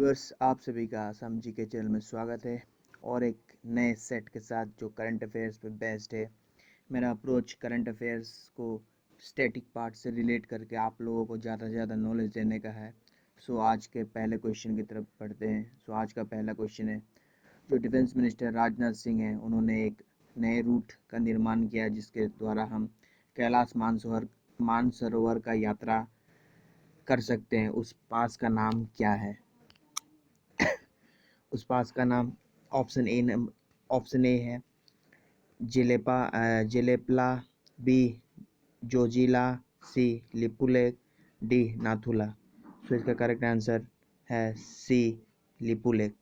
Viewers, आप सभी का आसाम जी के चैनल में स्वागत है और एक नए सेट के साथ जो करंट अफेयर्स पे बेस्ड है। मेरा अप्रोच करंट अफेयर्स को स्टैटिक पार्ट से रिलेट करके आप लोगों को ज़्यादा से ज़्यादा नॉलेज देने का है। सो आज के पहले क्वेश्चन की तरफ बढ़ते हैं। सो आज का पहला क्वेश्चन है, जो डिफेंस मिनिस्टर राजनाथ सिंह हैं, उन्होंने एक नए रूट का निर्माण किया जिसके द्वारा हम कैलाश मानसरोवर का यात्रा कर सकते हैं। उस पास का नाम क्या है? उस पास का नाम ऑप्शन ए है जेलेपला, बी जोजिला, सी लिपुलेक, डी नाथुला। सो इसका करेक्ट आंसर है सी लिपुलेक।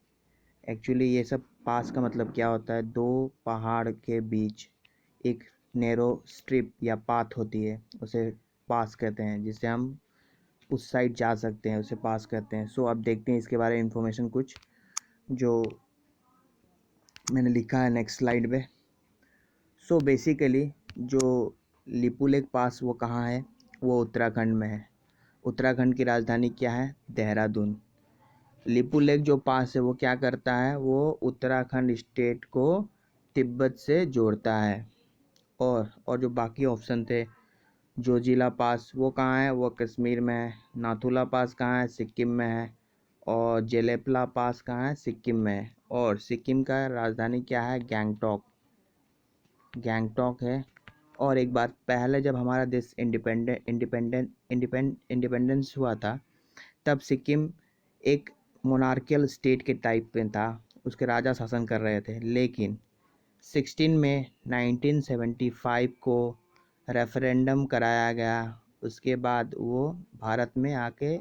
एक्चुअली ये सब पास का मतलब क्या होता है? दो पहाड़ के बीच एक नैरो स्ट्रिप या पाथ होती है, उसे पास कहते हैं, जिससे हम उस साइड जा सकते हैं, उसे पास कहते हैं। सो अब देखते हैं इसके बारे में इंफॉर्मेशन कुछ जो मैंने लिखा है नेक्स्ट स्लाइड पे। सो बेसिकली जो लिपुलेक पास वो कहाँ है? वो उत्तराखंड में है। उत्तराखंड की राजधानी क्या है? देहरादून। लिपुलेक जो पास है वो क्या करता है? वो उत्तराखंड स्टेट को तिब्बत से जोड़ता है। और जो बाकी ऑप्शन थे, जोजिला पास वो कहाँ है? वो कश्मीर में है। नाथुला पास कहाँ है? सिक्किम में है। और जेलेपला पास कहाँ है? सिक्किम में है। और सिक्किम का राजधानी क्या है? गैंगटॉक है। और एक बात, पहले जब हमारा देश इंडिपेंडेंस हुआ था, तब सिक्किम एक मोनार्कियल स्टेट के टाइप में था, उसके राजा शासन कर रहे थे। लेकिन 16 में 1975 को रेफरेंडम कराया गया, उसके बाद वो भारत में आके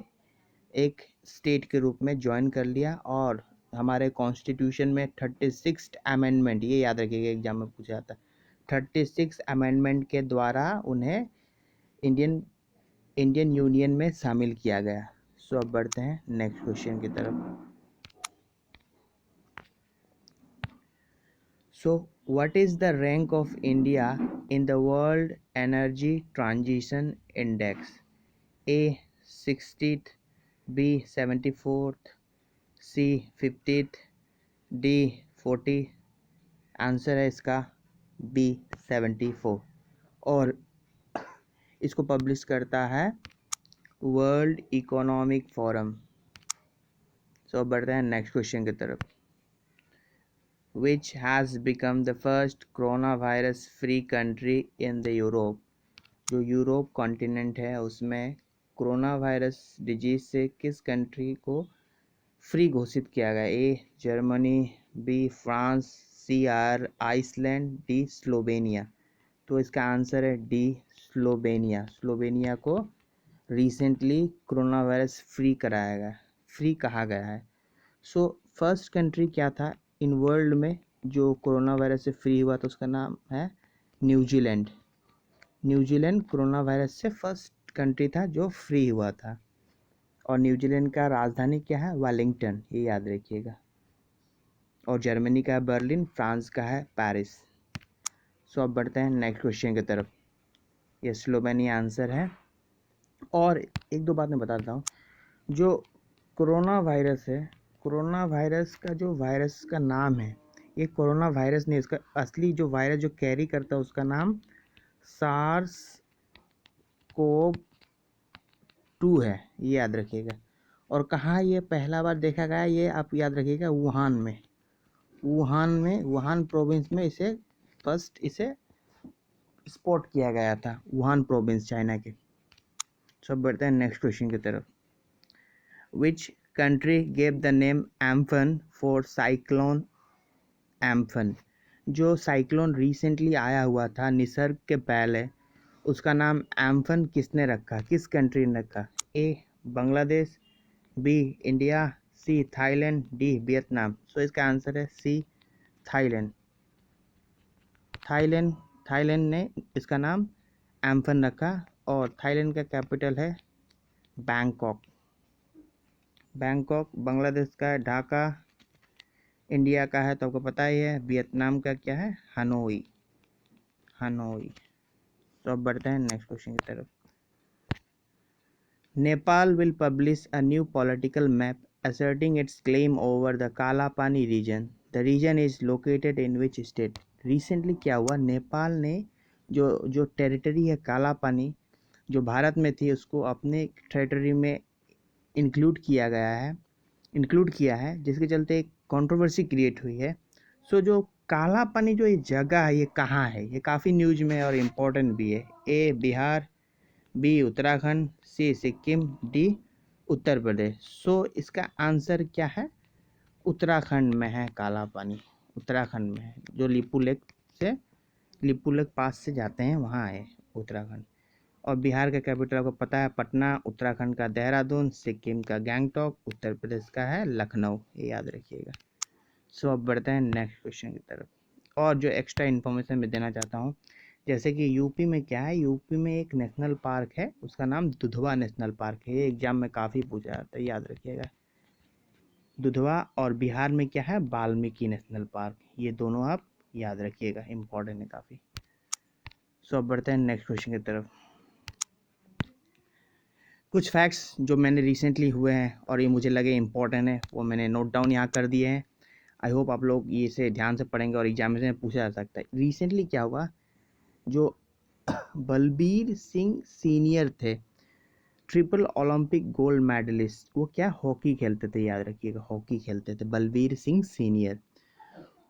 एक स्टेट के रूप में ज्वाइन कर लिया। और हमारे कॉन्स्टिट्यूशन में 36 अमेंडमेंट, ये याद रखिएगा, एग्जाम में पूछा जाता है, 36 अमेंडमेंट के द्वारा उन्हें इंडियन इंडियन यूनियन में शामिल किया गया। सो अब बढ़ते हैं नेक्स्ट क्वेश्चन की तरफ। So what is the rank of India in the world energy transition index? A 60th, B 74th, C 50th, D 40। Answer है इसका बी 74। और इसको पब्लिश करता है वर्ल्ड इकोनॉमिक फोरम। सो बढ़ते हैं नेक्स्ट क्वेश्चन की तरफ। Which has become the first corona virus free country in the Europe? जो यूरोप कॉन्टिनेंट है उसमें कोरोना वायरस डिजीज से किस कंट्री को फ्री घोषित किया गया? A Germany, B France, C Iceland, D Slovenia. तो इसका आंसर है डी स्लोवेनिया। स्लोवेनिया को रिसेंटली कोरोना वायरस फ्री कहा गया है। सो फर्स्ट कंट्री क्या था इन वर्ल्ड में जो कोरोना वायरस से फ्री हुआ? तो उसका नाम है न्यूजीलैंड। न्यूजीलैंड कोरोना वायरस से फर्स्ट कंट्री था जो फ्री हुआ था। और न्यूजीलैंड का राजधानी क्या है? वेलिंगटन, ये याद रखिएगा। और जर्मनी का है बर्लिन, फ्रांस का है पेरिस। सो अब बढ़ते हैं नेक्स्ट क्वेश्चन की तरफ। ये स्लोवेनिया आंसर है। और एक दो बात मैं बताता हूँ, जो कोरोना वायरस है, कोरोना वायरस का जो वायरस का नाम है, ये कोरोना वायरस नहीं, इसका असली जो वायरस जो कैरी करता है उसका नाम सार्स कोव 2 है, ये याद रखिएगा। और कहाँ ये पहला बार देखा गया? ये आप याद रखिएगा, वुहान प्रोविंस में इसे स्पॉट किया गया था, वुहान प्रोविंस चाइना के। सब बढ़ते हैं नेक्स्ट क्वेश्चन की तरफ। Which country gave the name Amphan for cyclone Amphan? जो साइक्लोन रिसेंटली आया हुआ था निसर्ग के पहले, उसका नाम एम्फन किसने रखा? किस कंट्री ने रखा? A Bangladesh, B India, C Thailand, D Vietnam. So इसका आंसर है सी थाईलैंड। थाईलैंड ने इसका नाम एम्फन रखा। और थाईलैंड का कैपिटल है बैंकॉक। बांग्लादेश का है ढाका, इंडिया का है तो आपको पता ही है, वियतनाम का क्या है? हनोई। तो अब बढ़ते हैं नेक्स्ट क्वेश्चन की तरफ। Nepal will publish a new political map asserting its claim over the Kalapani region. The region is located in which state? Recently क्या हुआ, नेपाल ने जो टेरिटरी है कालापानी जो भारत में थी उसको अपने टेरिटरी में इंक्लूड किया है जिसके चलते एक कंट्रोवर्सी क्रिएट हुई है। सो जो कालापानी जो ये जगह है ये कहाँ है, ये काफ़ी न्यूज में और इम्पोर्टेंट भी है। ए बिहार, बी उत्तराखंड, सी सिक्किम, डी उत्तर प्रदेश। सो इसका आंसर क्या है, उत्तराखंड में है कालापानी, उत्तराखंड में है, जो लिपुलेख पास से जाते हैं वहाँ है उत्तराखंड। और बिहार का कैपिटल आपको पता है पटना, उत्तराखंड का देहरादून, सिक्किम का गैंगटॉक, उत्तर प्रदेश का है लखनऊ, ये याद रखिएगा। सो अब बढ़ते हैं नेक्स्ट क्वेश्चन की तरफ। और जो एक्स्ट्रा इन्फॉर्मेशन मैं देना चाहता हूँ, जैसे कि यूपी में क्या है, यूपी में एक नेशनल पार्क है, उसका नाम दुधवा नेशनल पार्क है। ये एग्जाम में काफ़ी पूछा जाता है, याद रखिएगा दुधवा। और बिहार में क्या है, वाल्मीकि नेशनल पार्क। ये दोनों आप याद रखिएगा, इंपॉर्टेंट है काफ़ी। सो अब बढ़ते हैं नेक्स्ट क्वेश्चन की तरफ। कुछ फैक्ट्स जो मैंने रिसेंटली हुए हैं और ये मुझे लगे इंपॉर्टेंट है वो मैंने नोट डाउन यहाँ कर दिए हैं। आई होप आप लोग ये से ध्यान से पढ़ेंगे और एग्जामिनेशन में पूछा जा सकता है। रिसेंटली क्या हुआ, जो बलबीर सिंह सीनियर थे, ट्रिपल ओलंपिक गोल्ड मेडलिस्ट, वो क्या हॉकी खेलते थे, याद रखिएगा हॉकी खेलते थे बलबीर सिंह सीनियर।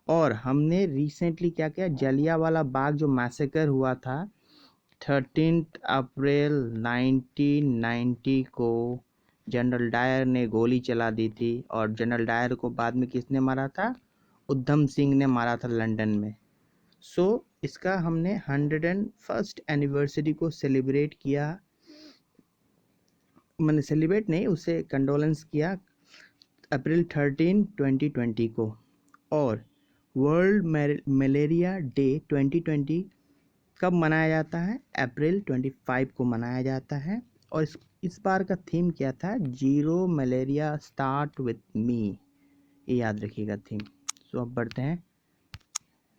और हमने रिसेंटली क्या किया, जलियांवाला बाग जो मैसेकर हुआ था 13 अप्रैल 1990 को, जनरल डायर ने गोली चला दी थी। और जनरल डायर को बाद में किसने मारा था, उधम सिंह ने मारा था लंदन में। सो इसका हमने 101st एनिवर्सरी को सेलिब्रेट किया, मैंने सेलिब्रेट नहीं, उसे कंडोलेंस किया अप्रैल 13, 2020 को। और वर्ल्ड मलेरिया डे 2020 कब मनाया जाता है, अप्रैल 25 को मनाया जाता है। और इस बार का थीम क्या था, zero malaria start with me, ये याद रखिएगा थीम। सो अब बढ़ते हैं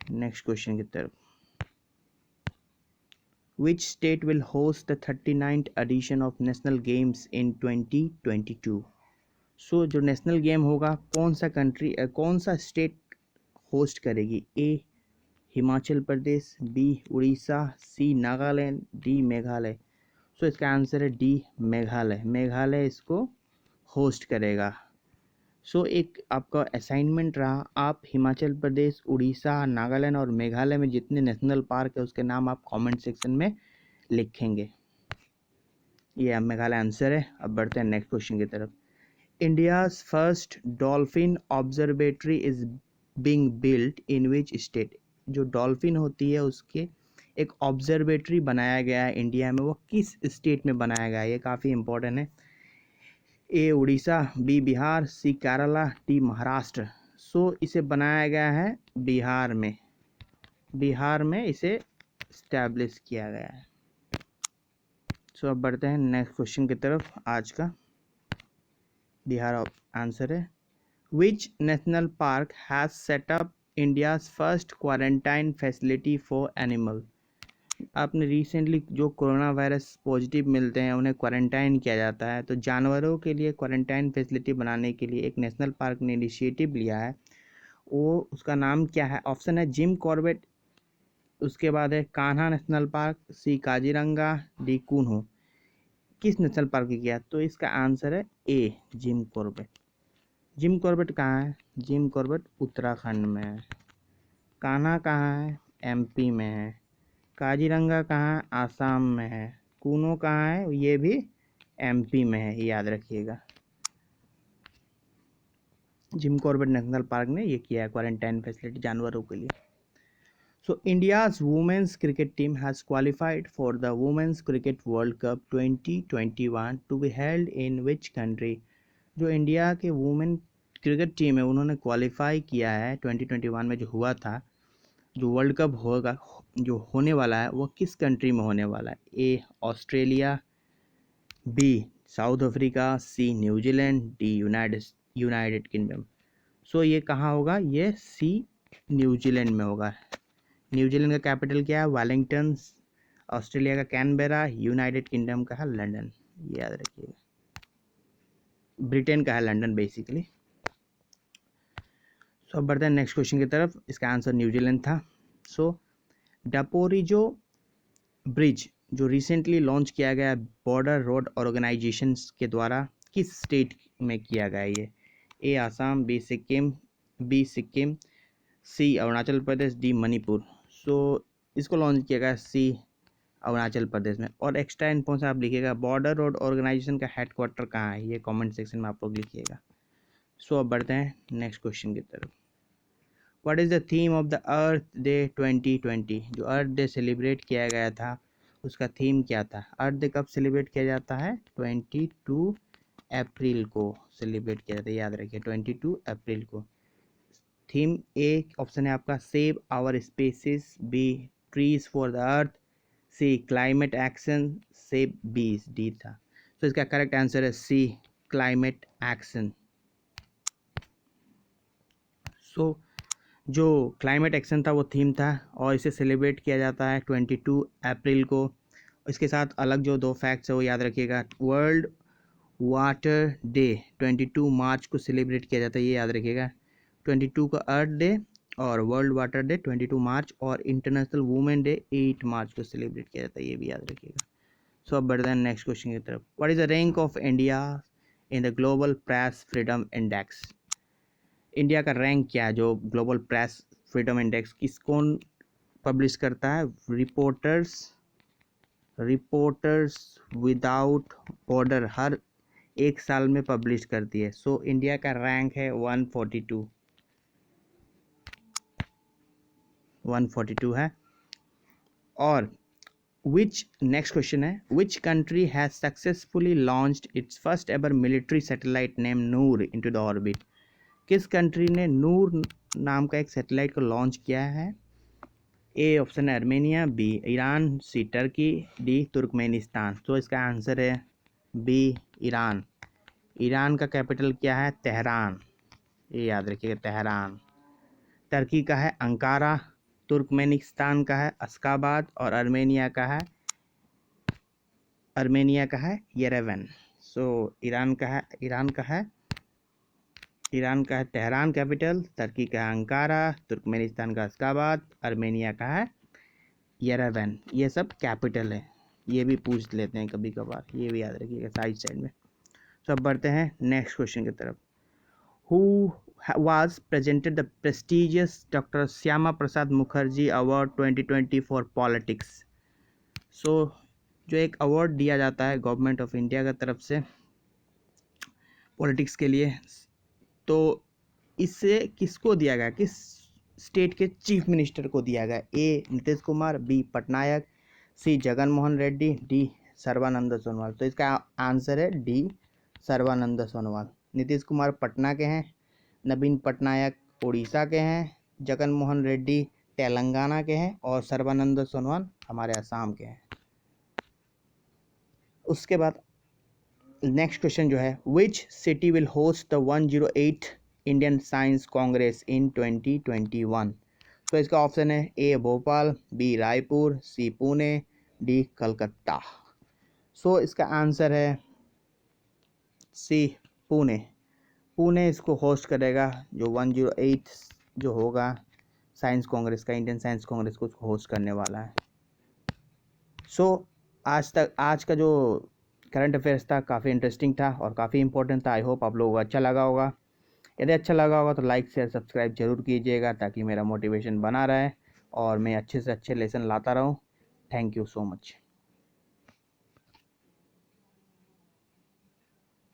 नेक्स्ट क्वेश्चन की तरफ। Which state will host the 39th edition of National Games in 2022? सो जो नेशनल गेम होगा कौन सा स्टेट होस्ट करेगी, ए हिमाचल प्रदेश, बी उड़ीसा, सी नागालैंड, डी मेघालय। सो इसका आंसर है डी मेघालय इसको होस्ट करेगा। सो एक आपका असाइनमेंट रहा, आप हिमाचल प्रदेश, उड़ीसा, नागालैंड और मेघालय में जितने नेशनल पार्क है उसके नाम आप कमेंट सेक्शन में लिखेंगे। ये मेघालय आंसर है। अब बढ़ते हैं नेक्स्ट क्वेश्चन की तरफ। India's first dolphin observatory is being built in which state? जो डॉल्फिन होती है उसके एक ऑब्जर्वेटरी बनाया गया है इंडिया में, वो किस स्टेट में बनाया गया है, ये काफ़ी इंपॉर्टेंट है। ए उड़ीसा, बी बिहार, सी केरला, डी महाराष्ट्र। सो इसे बनाया गया है बिहार में इसे इस्टेब्लिश किया गया है। सो अब बढ़ते हैं नेक्स्ट क्वेश्चन की तरफ। आज का बिहार आंसर है। Which national park has set up India's first quarantine facility for animal? आपने रिसेंटली जो कोरोना वायरस पॉजिटिव मिलते हैं उन्हें क्वारंटाइन किया जाता है, तो जानवरों के लिए क्वारंटाइन फैसिलिटी बनाने के लिए एक नेशनल पार्क ने इनिशिएटिव लिया है। वो उसका नाम क्या है, ऑप्शन है जिम कॉर्बेट, उसके बाद है कान्हा नेशनल पार्क, सी काजीरंगा, डी कूनो। किस नेशनल पार्क की किया, तो इसका आंसर है ए जिम कॉर्बेट। जिम कॉर्बेट कहाँ है, जिम कॉर्बेट उत्तराखंड में है। कान्हा कहाँ है, एमपी में है। काजीरंगा कहाँ है, आसाम में है। कूनो कहाँ है, ये भी एमपी में है, याद रखिएगा। जिम कॉर्बेट नेशनल पार्क ने ये किया है क्वारंटाइन फैसिलिटी जानवरों के लिए। So India's women's cricket team has qualified for the women's cricket world cup 2021 to be held in which country? जो इंडिया के वुमेन क्रिकेट टीम है उन्होंने क्वालिफाई किया है 2021 में जो हुआ था, जो वर्ल्ड कप होगा जो होने वाला है वो किस कंट्री में होने वाला है? A Australia, B South Africa, C New Zealand, D United Kingdom. So ये कहाँ होगा, ये सी न्यूजीलैंड में होगा। न्यूजीलैंड का कैपिटल क्या है, वेलिंगटन। ऑस्ट्रेलिया का कैनबेरा, यूनाइटेड किंगडम का है लंदन, ये याद रखिएगा। ब्रिटेन का है, लंदन बेसिकली। सो अब बढ़ते हैं नेक्स्ट क्वेश्चन की तरफ। इसका आंसर न्यूजीलैंड था। सो डापोरिजो ब्रिज जो रिसेंटली लॉन्च किया गया बॉर्डर रोड ऑर्गेनाइजेशन के द्वारा किस स्टेट में किया गया ये? ए आसाम, बी सिक्किम, सी अरुणाचल प्रदेश, डी मणिपुर। सो इसको लॉन्च किया गया सी अरुणाचल प्रदेश में। और एक्स्ट्रा इन्फो से आप लिखिएगा बॉर्डर रोड ऑर्गेनाइजेशन का हेडक्वार्टर कहाँ है, ये कमेंट सेक्शन में आप लोग लिखिएगा। सो अब बढ़ते हैं नेक्स्ट क्वेश्चन की तरफ। What is the theme of the earth day 2020? जो अर्थ डे सेलिब्रेट किया गया था उसका थीम क्या था? अर्थ डे कब सेलिब्रेट किया जाता है? 22 अप्रैल को सेलिब्रेट किया जाता है, याद रखिए 22 अप्रैल को। थीम ए ऑप्शन है आपका save our species, B trees for the earth, C climate action, से बीस डी था। तो इसका करेक्ट आंसर है सी क्लाइमेट एक्शन। सो जो क्लाइमेट एक्शन था वो थीम था और इसे सेलिब्रेट किया जाता है 22 अप्रैल को। इसके साथ अलग जो दो फैक्ट्स है वो याद रखिएगा। वर्ल्ड वाटर डे 22 मार्च को सेलिब्रेट किया जाता है, ये याद रखिएगा। 22 का अर्थ डे और वर्ल्ड वाटर डे 22 मार्च, और इंटरनेशनल वुमेन डे 8 मार्च को सेलिब्रेट किया जाता है, ये भी याद रखिएगा। सो अब बढ़ते हैं नेक्स्ट क्वेश्चन की तरफ। What is the rank of India in the global press freedom index? India का रैंक क्या है जो ग्लोबल प्रेस फ्रीडम इंडेक्स किस कौन पब्लिश करता है? रिपोर्टर्स विदाउट बॉर्डर हर एक साल में पब्लिश करती है। सो इंडिया का रैंक है 142 है। और नेक्स्ट क्वेश्चन है which country has successfully launched it's first ever military satellite name Noor into the orbit? किस कंट्री ने नूर नाम का एक सैटेलाइट को लॉन्च किया है? ए ऑप्शन है आर्मेनिया, बी ईरान, सी टर्की, डी तुर्कमेनिस्तान। तो इसका आंसर है बी ईरान। ईरान का कैपिटल क्या है? तेहरान, ये याद रखिएगा तेहरान। टर्की का है अंकारा, तुर्कमेनिस्तान का है अश्काबाद, और आर्मेनिया का है येरेवन। सो ईरान का है तेहरान कैपिटल, टर्की का है अंकारा, तुर्कमेनिस्तान का अश्काबाद, आर्मेनिया का है येरेवन। ये सब कैपिटल है, ये भी पूछ लेते हैं कभी कभार, ये भी याद रखिएगा साइड में। तो अब बढ़ते हैं नेक्स्ट क्वेश्चन की तरफ। Who was presented the prestigious Dr. Syama Prasad Mukherjee Award 2020 for Politics? सो जो एक अवार्ड दिया जाता है गवर्नमेंट ऑफ इंडिया की तरफ से पॉलिटिक्स के लिए, तो इससे किसको दिया गया, किस स्टेट के चीफ मिनिस्टर को दिया गया? ए नीतीश कुमार, बी पटनायक, सी जगन मोहन रेड्डी, डी सर्बानंद सोनोवाल। तो इसका आंसर है डी सर्बानंद सोनोवाल। नीतीश कुमार पटना के हैं, नवीन पटनायक उड़ीसा के हैं, जगन मोहन रेड्डी तेलंगाना के हैं, और सर्बानंद सोनोवाल हमारे असम के हैं। उसके बाद नेक्स्ट क्वेश्चन जो है which city will host the 108 Indian science congress in 2021? तो इसका ऑप्शन है A Bhopal, B Raipur, C Pune, D Calcutta. So इसका आंसर है सी पुणे। पुणे इसको होस्ट करेगा, जो 108 जो होगा साइंस कांग्रेस का, इंडियन साइंस कांग्रेस को उसको होस्ट करने वाला है। सो आज का जो करंट अफेयर्स था काफ़ी इंटरेस्टिंग था और काफ़ी इंपॉर्टेंट था। आई होप आप लोगों को अच्छा लगा होगा। यदि अच्छा लगा होगा तो लाइक शेयर सब्सक्राइब जरूर कीजिएगा ताकि मेरा मोटिवेशन बना रहे और मैं अच्छे से अच्छे लेसन लाता रहूँ। Thank you so much.